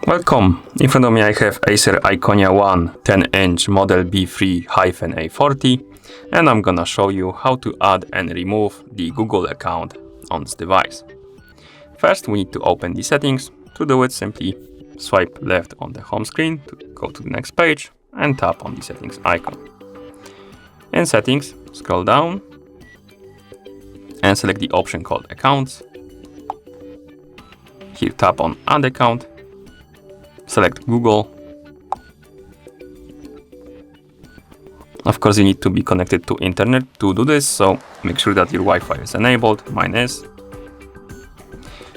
Welcome! In front of me I have ACER Iconia One 10-inch model B3-A40, and I'm gonna show you how to add and remove the Google account on this device. First, we need to open the settings. To do it, simply swipe left on the home screen to go to the next page and tap on the settings icon. In settings, scroll down and select the option called accounts. Here tap on add account. Select Google. Of course, you need to be connected to internet to do this, so make sure that your Wi-Fi is enabled. Mine is.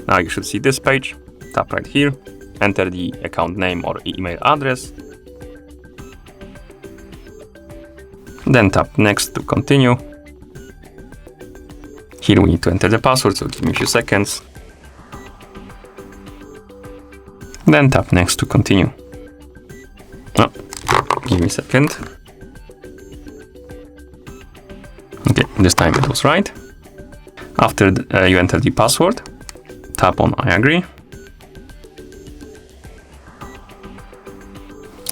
Now you should see this page. Tap right here, enter the account name or email address. Then tap next to continue. Here we need to enter the password, so give me a few seconds. Then tap next to continue. Oh, give me a second. Okay, this time it was right. After you enter the password, tap on I agree.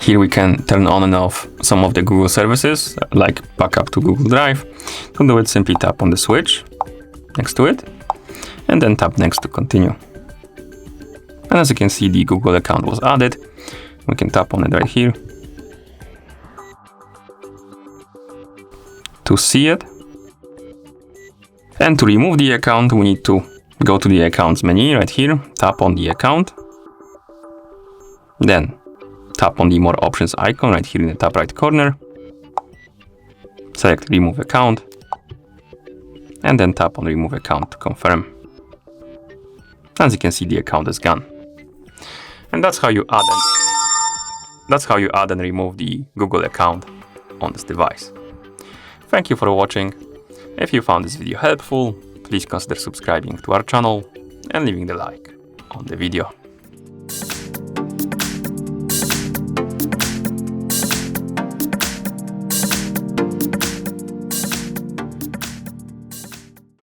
Here we can turn on and off some of the Google services, like backup to Google Drive. To do it, simply tap on the switch next to it, and then tap next to continue. And as you can see, the Google account was added. We can tap on it right here to see it. And to remove the account, we need to go to the accounts menu right here, tap on the account. Then tap on the more options icon right here in the top right corner. Select remove account. And then tap on remove account to confirm. As you can see, the account is gone. And that's how you add and remove the Google account on this device. Thank you for watching. If you found this video helpful, please consider subscribing to our channel and leaving the like on the video.